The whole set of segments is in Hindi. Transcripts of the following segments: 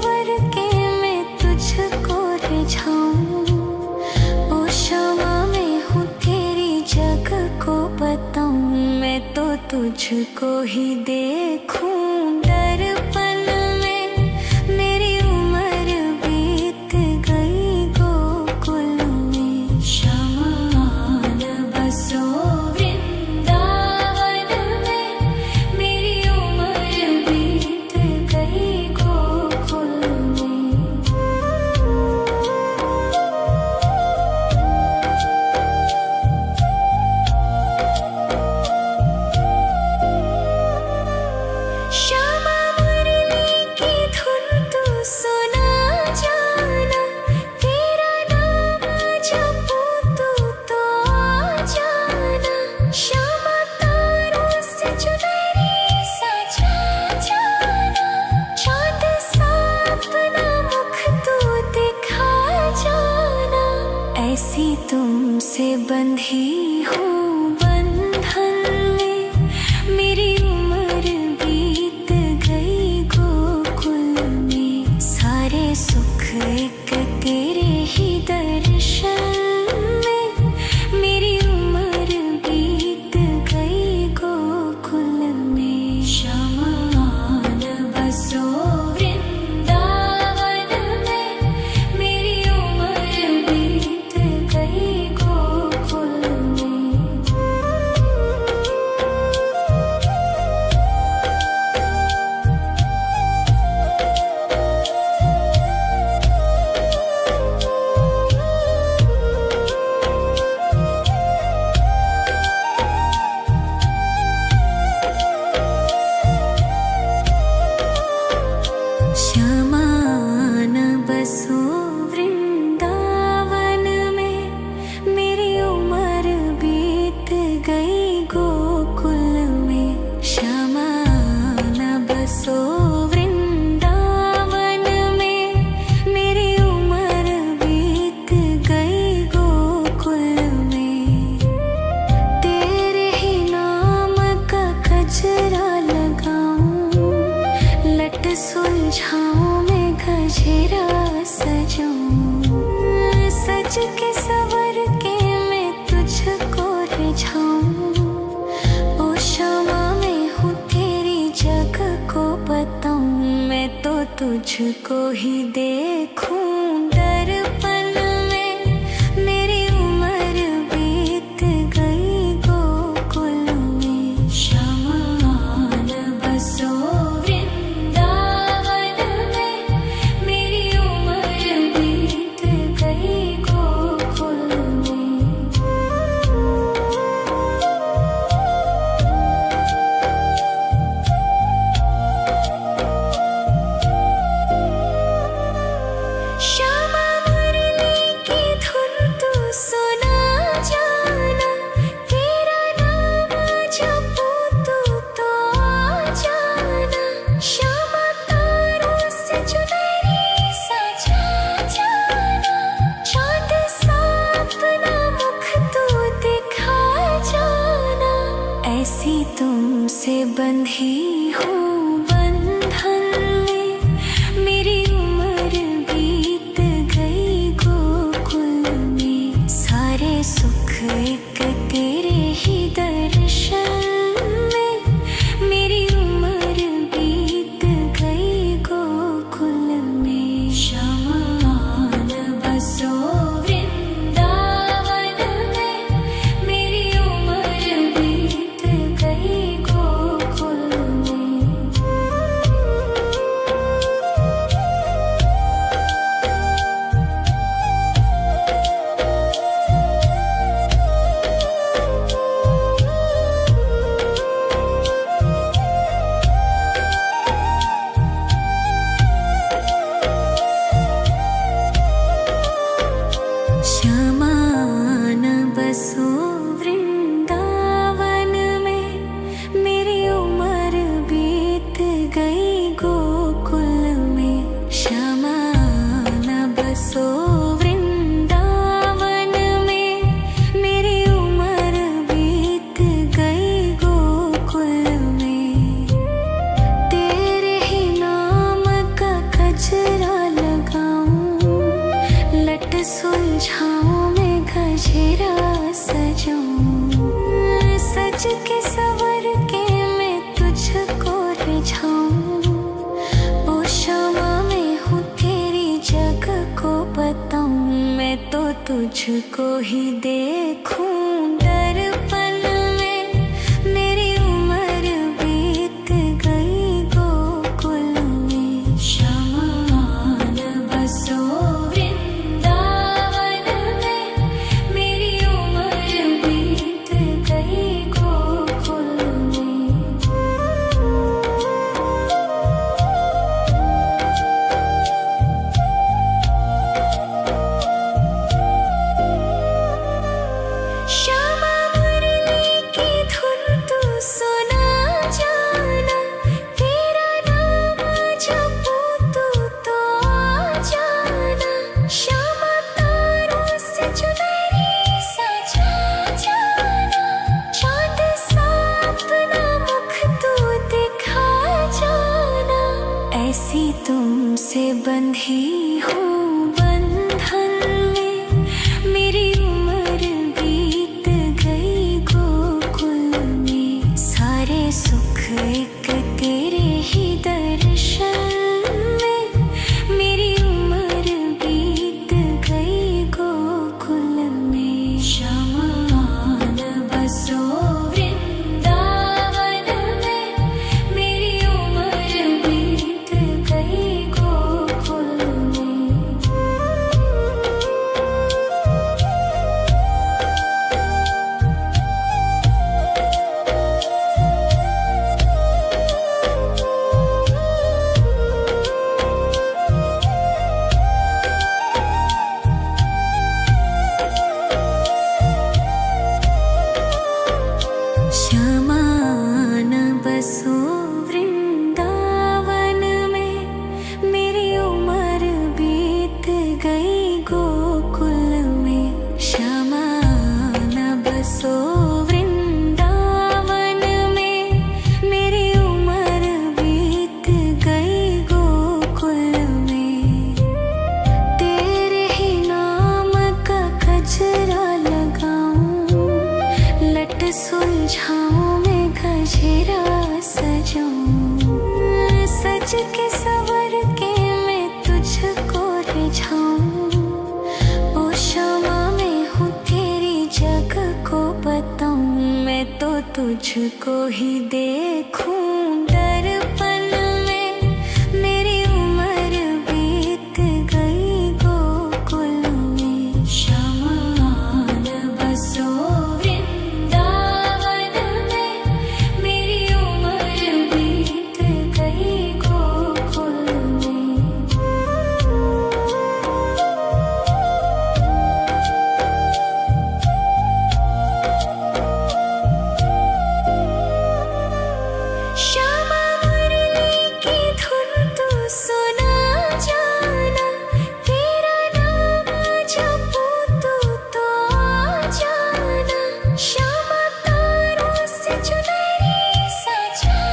सवर के मैं तुझको रिझाऊं। ओ शमा मैं हूँ तेरी जग को बताऊं। मैं तो तुझको ही देखूं दर्पण में। मेरी उम्र बीत गई गोकुल में। शमान बसो वृंदावन में। मेरी उम्र बीत गई गोकुल में। श्यामा मुरली की धुन तू सुना जाना। तेरा नाम जपूं तो आ जाना। श्यामा तारों से चुनरी सजा जाना। चाँद सा अपना मुख तू दिखा जाना। ऐसी तुमसे बंधी हूँ बंधन में। मेरी उम्र बीत गई गोकुल में। सारे सुख एक तेरे ही दर्शन में। मेरी उम्र बीत गई गोकुल में। शमान बसो वृंदावन में। मेरी उम्र बीत गई गोकुल में। शमान बसो वृंदावन में। मेरी उम्र बीत गई गोकुल में। शमान बसो वृंदावन में। मेरी उम्र बीत गई गोकुल में। तेरे ही नाम का गजरा लगाऊं। लट सुलझाऊं मैं गजरा सजाऊं। सज के सवर के मैं तुझको रिझाऊं। ओ शमा मैं हूँ तेरी जग को बताऊं। मैं तो तुझको ही देखूं दर्पण में। मेरी उम्र बीत गई गोकुल में। शमान बसो वृंदावन में। मेरी उम्र बीत गई गोकुल में। सुलझाऊं मैं गजरा सजाऊं, सज के सवर के मैं तुझको रिझाऊं। ओ शमा मैं हूँ तेरी जग को बताऊं, मैं तो तुझको ही देखूं दर्पण में। मेरी उम्र बीत गई गोकुल में, शमान बसो वृंदावन में। मेरी उम्र बीत गई गोकुल में। श्यामा मुरली की धुन तू सुना जाना, तेरा नाम जपूं तो आ जाना। श्यामा तारों से चुनरी सजा जाना, चांद सा अपना मुख तू दिखा जाना। ऐसी तुमसे बंधी हूँ बंधन में, मेरी उम्र बीत गई गोकुल में। सारे सुख एक तेरे ही दर्शन में, मेरी उम्र बीत गई गोकुल में। शमान बसो वृंदावन में, मेरी उम्र बीत गई गोकुल में। शमान बसो वृंदावन में, मेरी उम्र बीत गई गोकुल में। शमान बसो वृंदावन में, मेरी उम्र बीत गई गोकुल में। तेरे ही नाम का गजरा लगाऊं, लट सुलझाऊं मैं गजरा सजाऊं। सज के सवर के मैं तुझको रिझाऊं। ओ शमा मैं हूँ तेरी जग को बताऊं, मैं तो तुझको ही देखूं दर्पण में। मेरी उम्र बीत गई गोकुल में। शमान बसो वृंदावन में, मेरी उम्र बीत गई गोकुल में। श्यामा मुरली की धुन तू सुना जाना, तेरा नाम जपूं तो आ जाना। श्यामा तारों से चुनरी सजा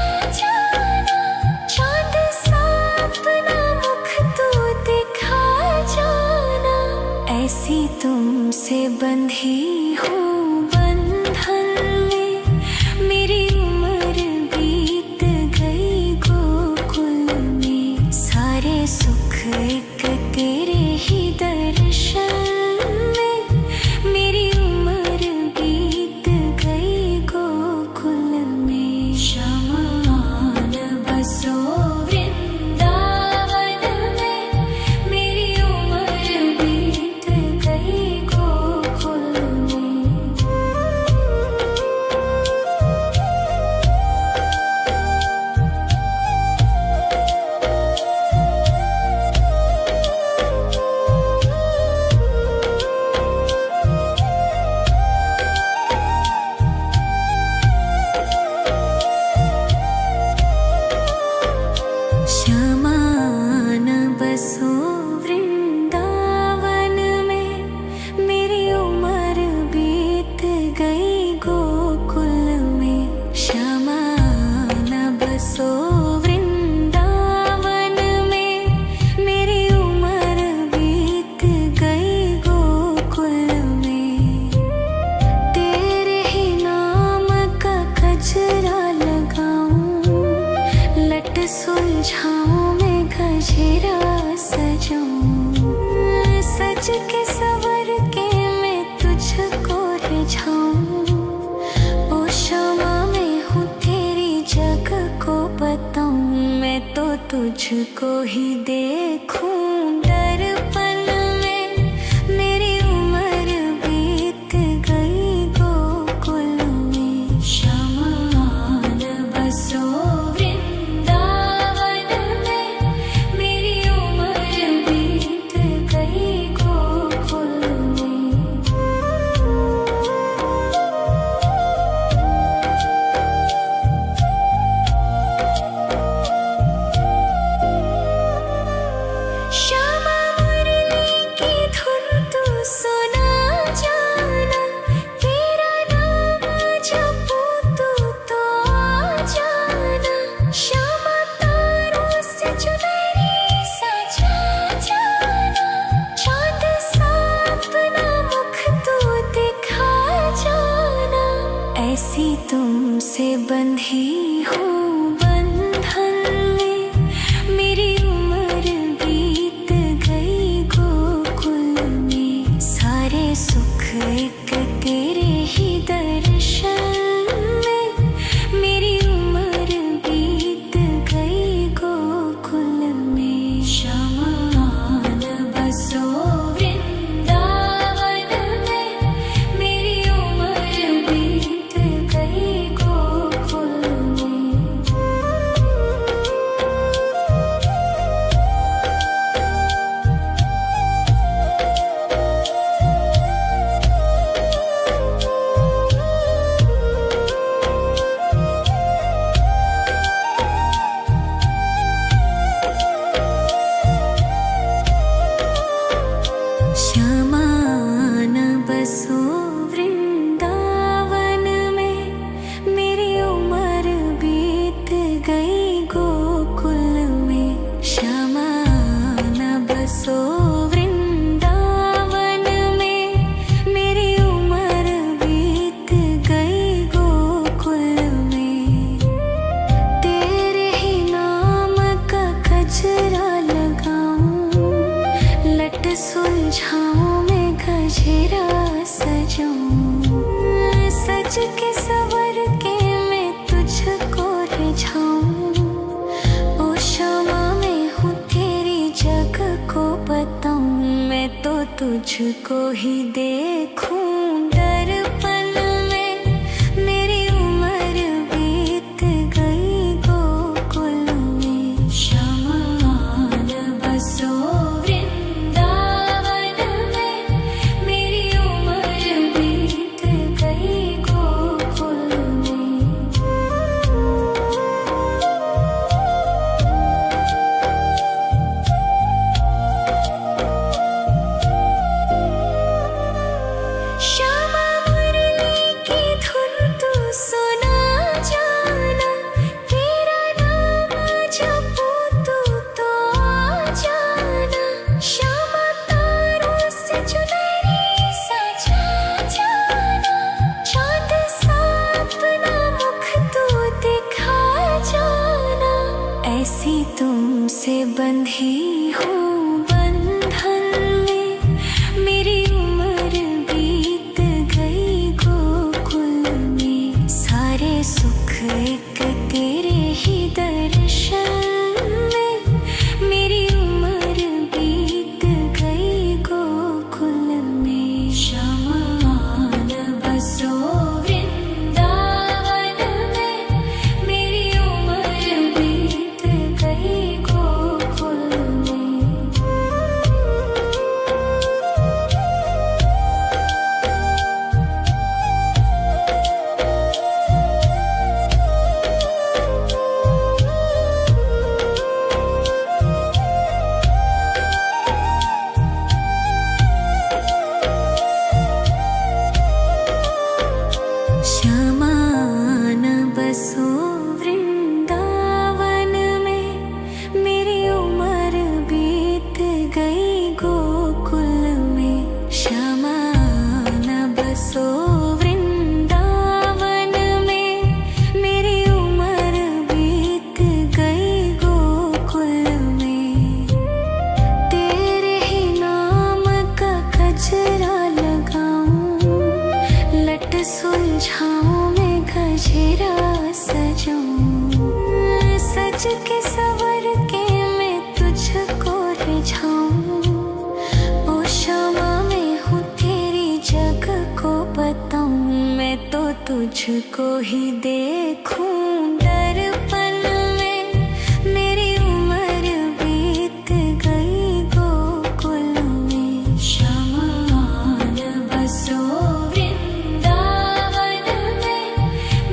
जाना, चांद सा अपना मुख तू दिखा जाना। ऐसी तुमसे बंधी हूँ बंधन में, मेरी उम्र बीत गई गोकुल में। सारे सुख एक तेरे ही दर्शन में, मेरी उम्र बीत गई गोकुल में। शमान बसो वृंदावन में, मेरी उम्र बीत गई गोकुल में। गजरा सजाऊं, सज के सवर के मैं तुझको रिझाऊं। ओ क्षमा मैं हूँ तेरी जग को बताऊं, मैं तो तुझको ही देखूं। दर्पण में मेरी उम्र बीत गई गोकुल में, शमान बसो वृंदावन में। मेरी उम्र बीत गई गोकुल में। श्यामा मुरली की धुन तू सुना जाना, तेरा नाम जपूं तू तो आ जाना। श्यामा तारों से चुनरी सजा जाना, चांद सा अपना मुख तू दिखा जाना। ऐसी तुमसे बंधी हूँ बंधन में, मेरी उम्र बीत गई गोकुल में। सारे सुख एक तेरे ही दर्शन में, मेरी उम्र बीत गई गोकुल में। शमान बसो वृंदावन में, मेरी उम्र बीत गई गोकुल में। श्यामान बसो वृंदावन में, मेरी उम्र बीत गई गोकुल में। श्यामान बसो वृंदावन में, मेरी उम्र बीत गई गोकुल में। तेरे ही नाम का गजरा लगाऊं, लट सुलझाऊं मैं गजरा सजाऊं। सज के सवर के मैं तुझको रिझाऊं। ओ क्षमा मैं हूँ तेरी जग को बताऊं, मैं तो तुझको ही देखूं। दर्पण में मेरी उम्र बीत गई गोकुल में। शमान बसो वृंदावन में, मेरी उम्र बीत गई गोकुल में। श्यामा मुरली की धुन तू सुना जाना, तेरा नाम जपूं तू तो आ जाना। श्यामा तारों से चुनरी सजा जाना, चांद सा अपना मुख तू दिखा जाना। ऐसी तुमसे बंधी हूँ बंधन में, मेरी उम्र बीत गई गोकुल में। सारे सुख एक तेरे ही दर्शन में, मेरी उम्र बीत गई गोकुल में। शमान बसो वृंदावन में, मेरी उम्र बीत गई गोकुल में। शमान बसो वृंदावन में, मेरी उम्र बीत गई गोकुल में। शमान बसो वृंदावन में, मेरी उम्र बीत गई गोकुल में। तुझको ही देखूं दर्पण में। मेरी उम्र बीत गई गोकुल में, श्यामा न बसो वृंदावन में।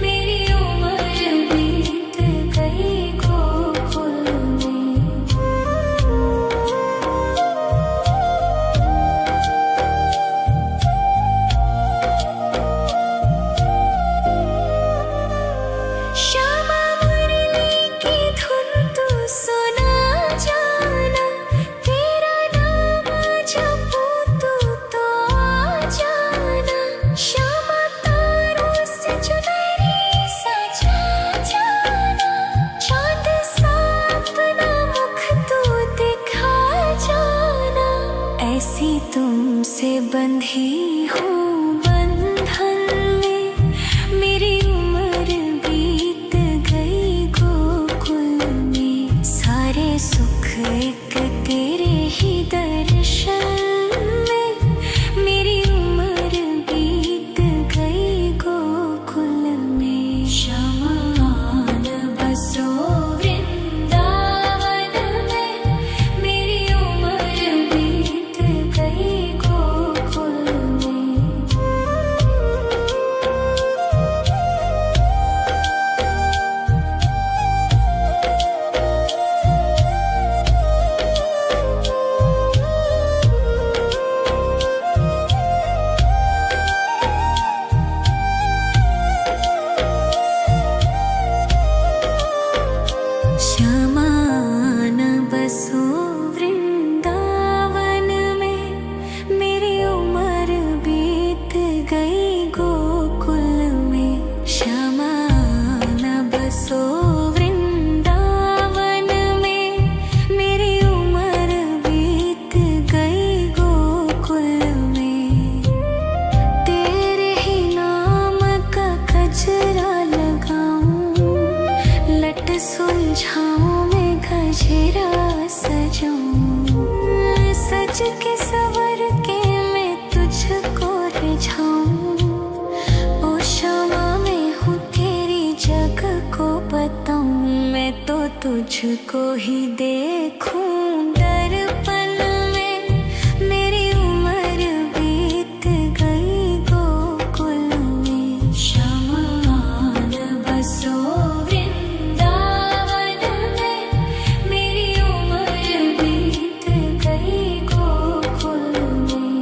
मेरी उम्र बीत गई गोकुल में। श्यामा मुरली की धुन तू सुना जाना, तेरा नाम जपूं तू तो आ जाना। श्यामा तारों से चुनरी सजा जाना, चाँद सा अपना मुख तू दिखा जाना। ऐसी तुमसे बंधी हूँ बंधन में, मेरी उम्र बीत गई गोकुल में। सारे सुख एक तेरे ही दर्शन में, मेरी उम्र बीत गई गोकुल में। श्यामा न बसो वृंदावन में, मेरी उम्र बीत गई गोकुल में। श्यामा न बसो वृंदावन में, मेरी उम्र बीत गई गोकुल में। श्यामा न बसो वृंदावन में, मेरी उम्र बीत गई गोकुल में। तेरे ही नाम का गजरा लगाऊं, लट सुलझाऊं मैं गजरा सजाऊं। सज के सवर के मैं तुझको रिझाऊं। ओ श्यामा मैं हूँ तेरी जग को बताऊं, मैं तो तुझको ही देखूं दर्पण में। मेरी उम्र बीत गई गोकुल में, श्यामा न बसो वृंदावन में। मेरी उम्र बीत गई गोकुल में।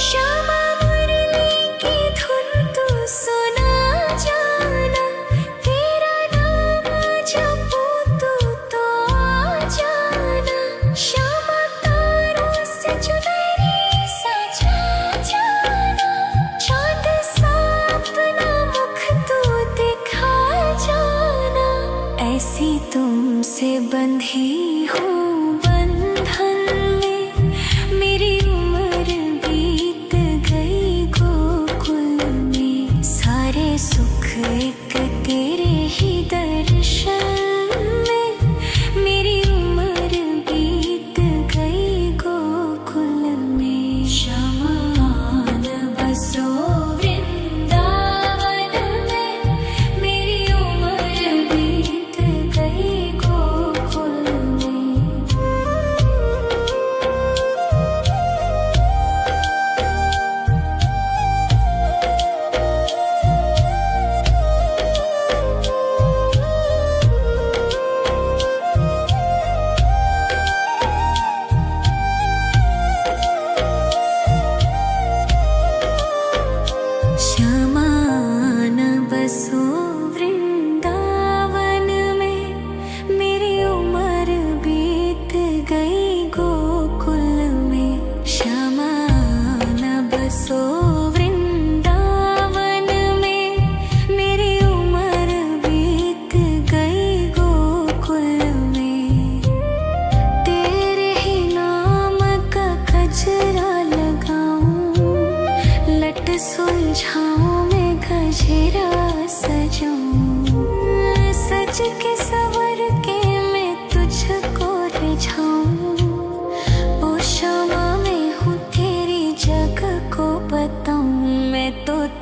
श्यामा मुरली की धुन तू सुना जाना, तेरा नाम जपूं तू तो आ जाना। श्यामा तारों से चुनरी सजा जाना, चाँद सा अपना मुख तू दिखा जाना। ऐसी तुमसे बंधी हूँ बंधन में, मेरी उम्र बीत गई गोकुल में। सारे सुख एक तेरे ही दर्शन में, मेरी उम्र बीत गई गोकुल में। श्यामा न बसो वृंदावन में, मेरी उम्र बीत गई गोकुल में। श्यामा न बसो वृंदावन में, मेरी उम्र बीत गई गोकुल में। श्यामा न बसो वृंदावन में, मेरी उम्र बीत गई गोकुल में। तेरे ही नाम का गजरा लगाऊं, लट सुलझाऊं मैं गजरा सजाऊं। सज के सवर के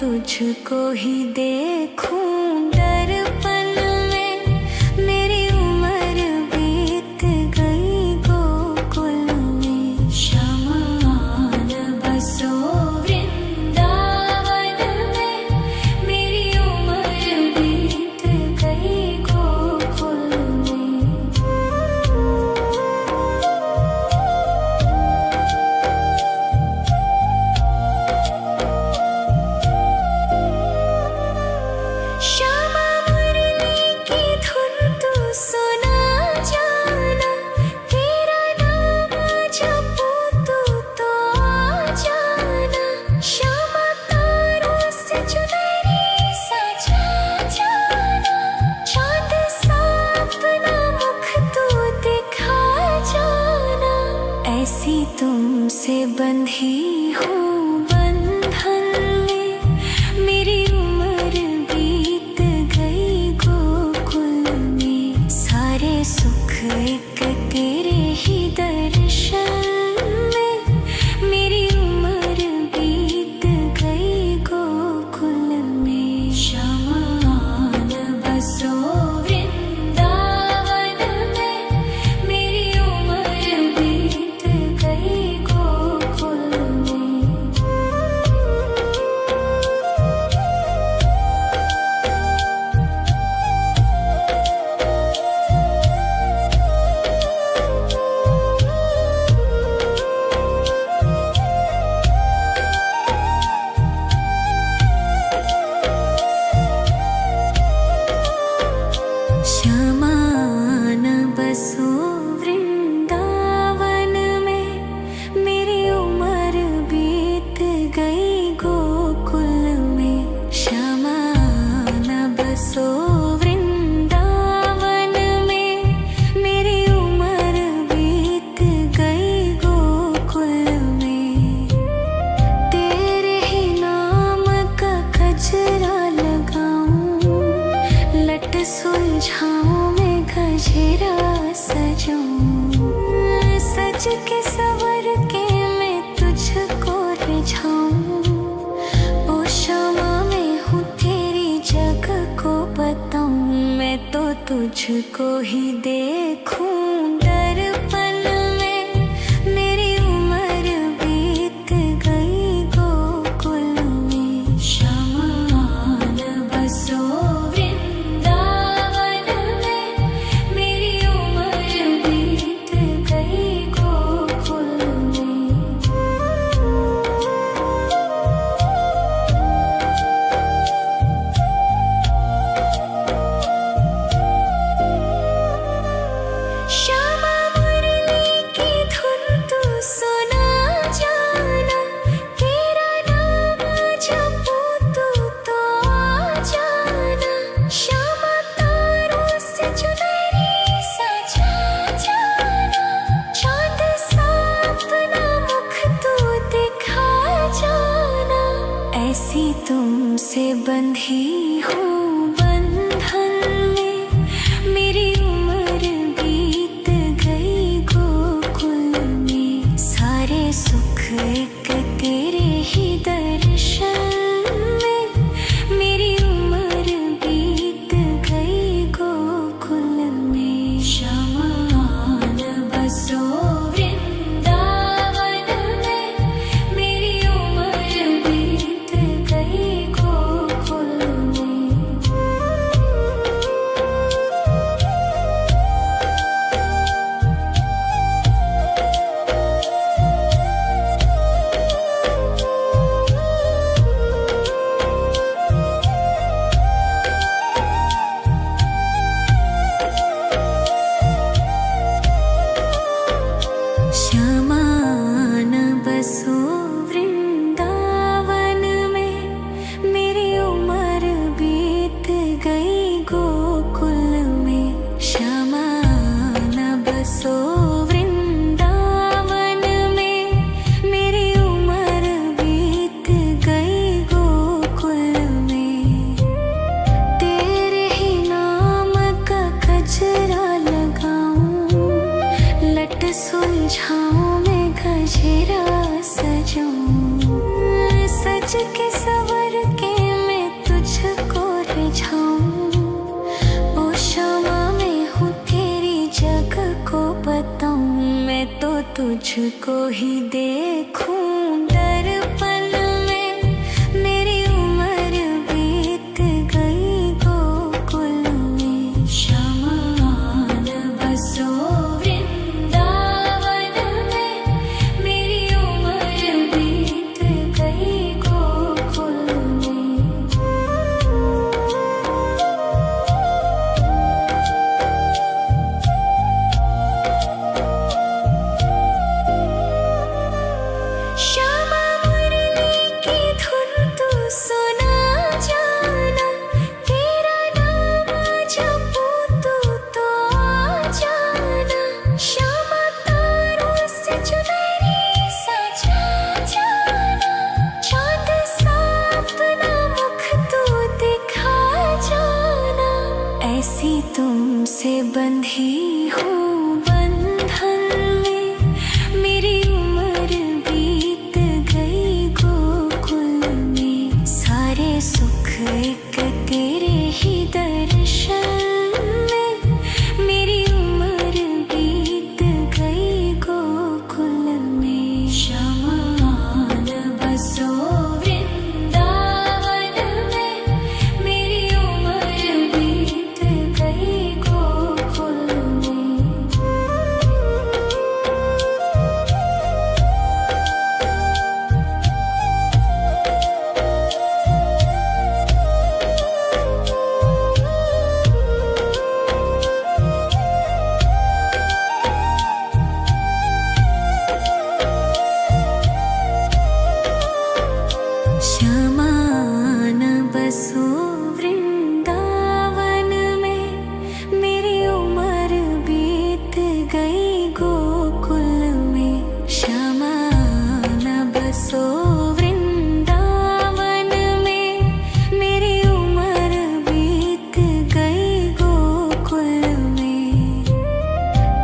तुझको ही देखूं दर्पण में। मेरी उम्र बीत गई गोकुल में। शमान बसो वृंदावन में। मेरी उम्र बीत गई गोकुल में। श्यामा मुरली की धुन तू सुना जाना। तेरा नाम जपूं तू तो आ जाना। श्यामा तारों से चुनरी सजा जाना। चांद सा अपना मुख तू दिखा जाना। ऐसी तुमसे बंधी हूँ बंधन में। मेरी उम्र बीत गई गोकुल में। सारे सुख एक तेरे ही दर्शन में। मेरी उम्र बीत गई गोकुल में। शमान बसो वृंदावन में। मेरी उम्र बीत गई गोकुल में। श्यामान बसो वृंदावन में। मेरी उम्र बीत गई गोकुल में। श्यामान बसो वृंदावन में। मेरी उम्र बीत गई गोकुल में। तेरे ही नाम का गजरा लगाऊं। लट सुलझाऊं मैं गजरा सजाऊं। सज के सवर के मैं तुझको रिझाऊं। ओ श्यामा मैं हूँ तेरी जग को बताऊं। मैं तो तुझको ही देखूं दर्पण में। मेरी उम्र बीत गई गोकुल में। शमान बसो वृंदावन में। मेरी उम्र बीत गई गोकुल में। श्यामा मुरली की धुन तू सुना जाना। तेरा नाम जपूं तू तो आ जाना। श्यामा तारों से चुनरी सजा जाना। चांद सा अपना मुख तू दिखा जाना। ऐसी तुमसे बंधी हूँ बंधन में। मेरी उम्र बीत गई गोकुल में। सारे सुख एक तेरे ही दर्शन में। मेरी उम्र बीत गई गोकुल में। शमान बसो वृंदावन में। मेरी उम्र बीत गई गोकुल में। श्यामान बसो वृंदावन में। मेरी उम्र बीत गई गोकुल में। श्यामान बसो वृंदावन में। मेरी उम्र बीत गई गोकुल में। तेरे ही नाम का गजरा लगाऊं। लट सुलझाऊं मैं गजरा सजाऊं। सज के सवर के तुझको ही देखूं दर्पण में। मेरी उम्र बीत गई गोकुल में। शमान बसो वृंदावन में। मेरी उम्र बीत गई गोकुल में। श्यामा मुरली की धुन तू सुना जाना। तेरा नाम जपूं तू तो आ जाना। श्यामा तारों से चुनरी सजा जाना। चांद सा अपना मुख तू दिखा जाना। ऐसी तुमसे बंधी हूँ बंधन में। मेरी उम्र बीत गई गोकुल में। सारे सुख एक तेरे ही दर्शन में। मेरी उम्र बीत गई गोकुल में। शमान बसो वृंदावन में। मेरी उम्र बीत गई गोकुल में। शमान बसो वृंदावन में। मेरी उम्र बीत गई गोकुल में। शमान बसो वृंदावन में। मेरी उम्र बीत गई गोकुल में।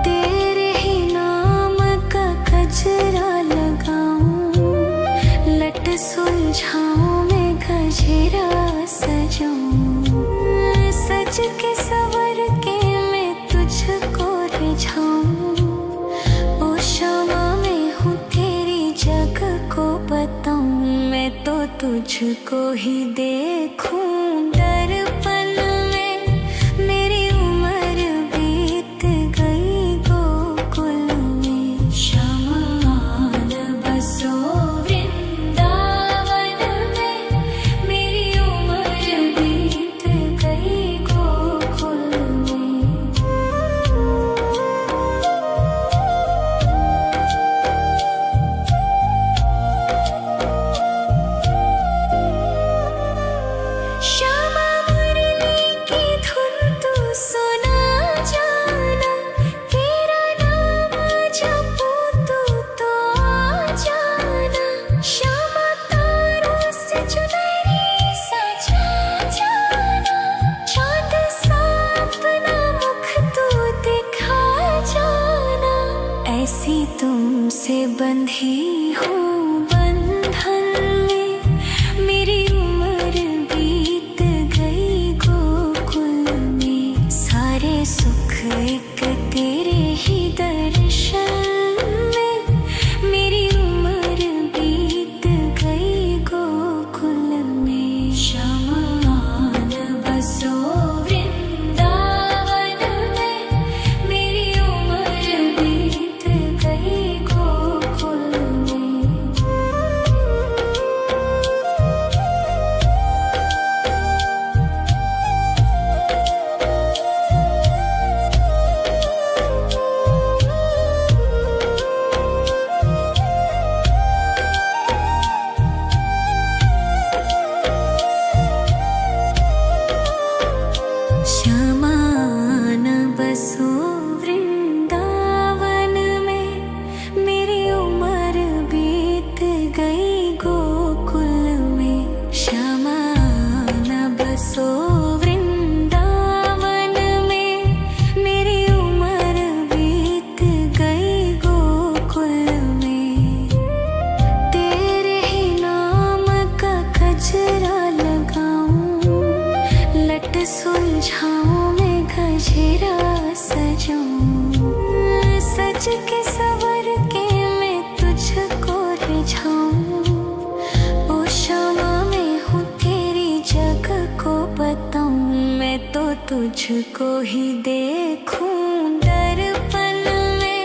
तेरे ही नाम का गजरा लगाऊं। लट सुलझाऊं मैं गजरा सजाऊं। सज के सवर के मैं तुझको रिझाऊं। ओ श्यामा मैं हूँ तेरी जग को बताऊं। मैं तो तुझको ही देखूं दर्पण में। मेरी उम्र बीत गई गोकुल में। शमान बसो वृंदावन में। मेरी उम्र बीत गई गोकुल में। श्यामा मुरली की धुन तू सुना जाना। तेरा नाम जपूं तू तो आ जाना। श्यामा तारों से चुनरी सजा जाना। चांद सा अपना मुख तू दिखा जाना। ऐसी तुमसे बंधी हूँ बंधन में। मेरी उम्र बीत गई गोकुल में। सारे सुख एक तेरे ही दर्शन में। मेरी उम्र बीत गई गोकुल में। शमान बसो वृंदावन में। मेरी उम्र बीत गई गोकुल में। शमान बसो वृंदावन में। मेरी उम्र बीत गई गोकुल में। शमान बसो वृंदावन में। मेरी उम्र बीत गई गोकुल में। तेरे ही नाम का गजरा लगाऊं। लट सुलझाऊं मैं गजरा सजाऊं। सज के सवर के तुझको ही देखूं दर्पण में।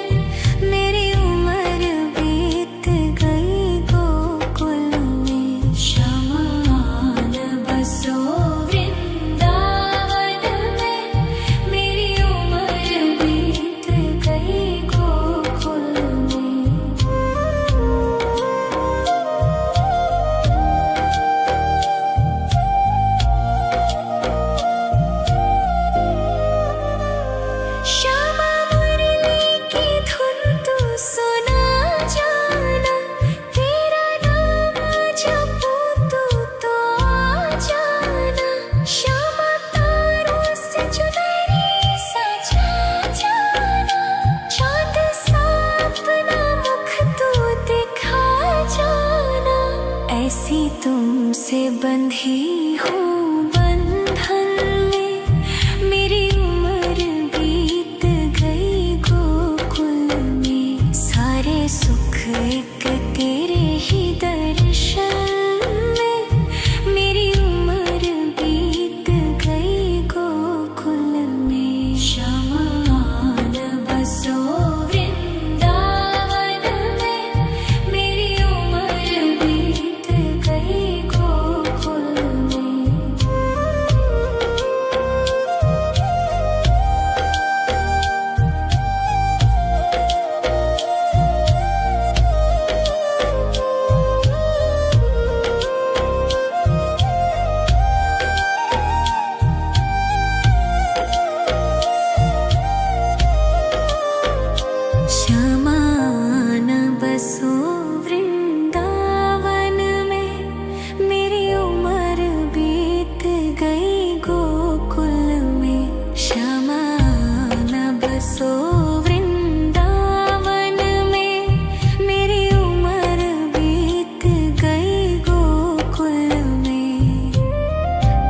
मेरी उम्र बीत गई गोकुल में, शमान बसो वृंदावन में। मेरी उम्र बीत गई गोकुल में। श्यामा मुरली की धुन तू सुना जाना, तेरा नाम जपूं तू तो आ जाना। श्यामा तारों से चुनरी सजा जाना, चाँद सा अपना मुख तू दिखा जाना। ऐसी तुमसे बंधी हूँ बंधन में, मेरी उम्र बीत गई गोकुल में। सारे सुख एक तेरे ही दर्शन में, मेरी उम्र बीत गई गोकुल में। शमान बसो वृंदावन में, मेरी उम्र बीत गई गोकुल में। शमान बसो वृंदावन में, मेरी उम्र बीत गई गोकुल में। शमान बसो वृंदावन में, मेरी उम्र बीत गई गोकुल में।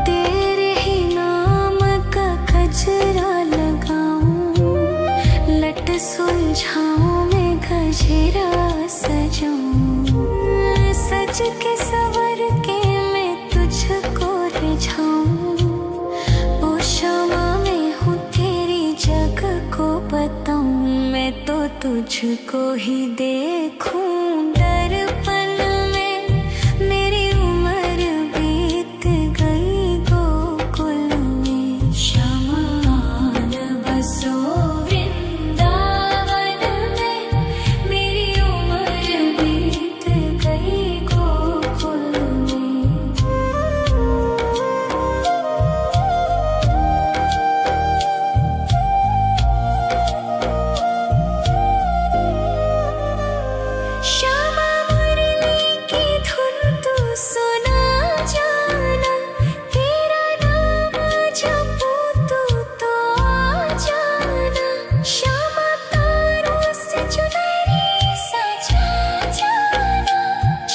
तेरे ही नाम का गजरा लगाऊं, लट सुलझाऊं मैं गजरा सजाऊं। सज के सवर के मैं तुझको रिझाऊं। ओ क्षमा मैं हूँ तेरी जग को बताऊं, मैं तो तुझको ही देखूं दर्पण में। मेरी उम्र बीत गई गोकुल में। शमान बसो वृंदावन में, मेरी उम्र बीत गई गोकुल में। श्यामा मुरली की धुन तू सुना जाना, तेरा नाम जपूं तू तो आ जाना। श्यामा तारों से चुनरी सजा जाना,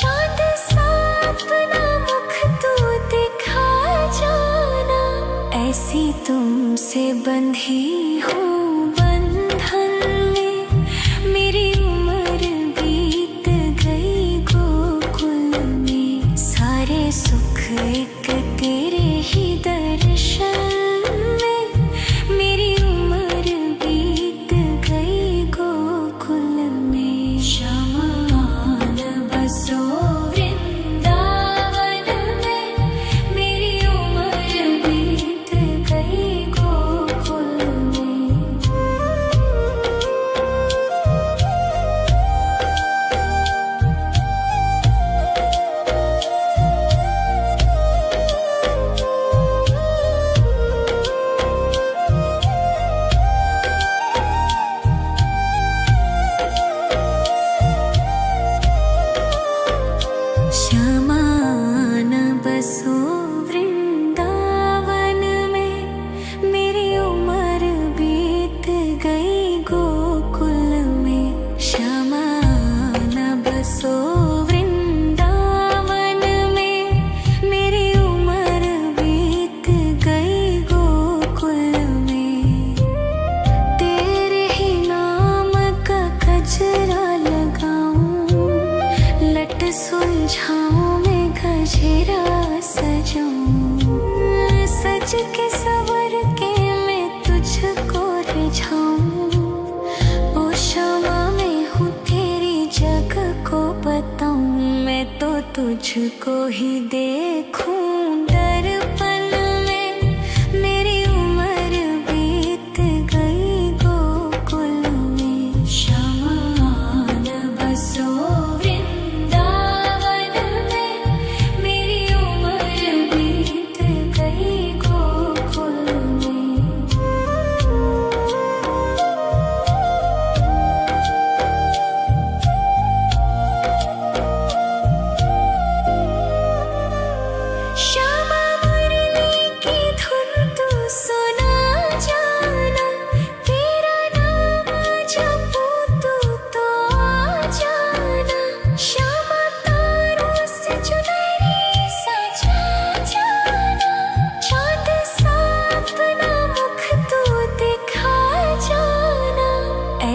चाँद सा अपना मुख तू दिखा जाना। ऐसी तुमसे बंधी हूँ बंधन में, मेरी उम्र बीत गई गोकुल में। सारे सुख एक तेरे ही दर्शन में, मेरी उम्र बीत गई गोकुल में। शमान बसो वृंदावन में, मेरी उम्र बीत गई गोकुल में। शमान बसो वृंदावन में, मेरी उम्र बीत गई गोकुल में। शमान बसो वृंदावन में, मेरी उम्र बीत गई गोकुल में। तेरे ही नाम का गजरा लगाऊं, लट सुलझाऊं मैं गजरा सजाऊं। सज के सवर के तुझको ही देखूं दर्पण में। मेरी उम्र बीत गई गोकुल में। शमान बसो वृंदावन में। मेरी उम्र बीत गई गोकुल में। श्यामा मुरली की धुन तू सुना जाना। तेरा नाम जपूं तो आ जाना। श्यामा तारों से चुनरी सजा जाना। चाँद सा अपना मुख तू दिखा जाना।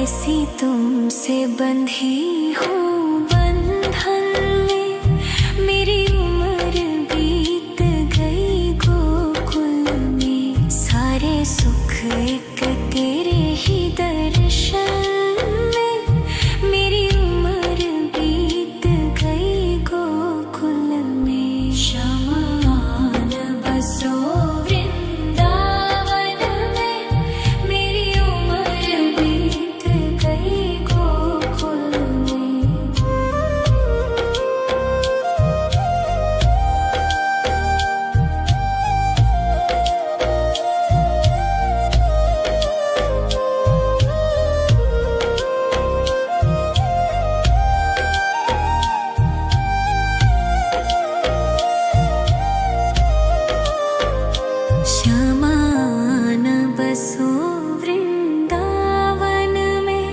ऐसी तुमसे बंधी हूँ बंधन में। मेरी उम्र बीत गई गोकुल में। सारे सुख एक तेरे ही दर्शन में। मेरी उम्र बीत गई गोकुल में। शमान बसो वृंदावन में। मेरी उम्र बीत गई गोकुल में। श्यामान बसो वृंदावन में।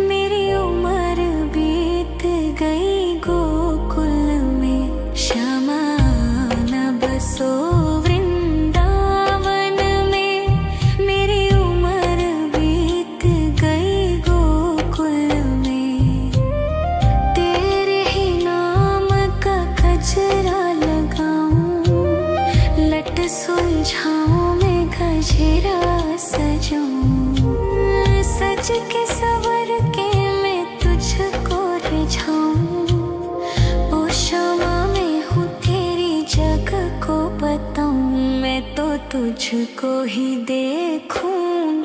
मेरी उम्र बीत गई गोकुल में। श्यामान बसो वृंदावन में। मेरी उम्र बीत गई गोकुल में। तेरे ही नाम का गजरा लगाऊं। लट सुलझाऊं मैं गजरा सजाऊं। सज के सवर के मैं तुझको रिझाऊं। ओ श्यामा मैं हूँ तेरी जग को बताऊं। मैं तो तुझको ही देखूं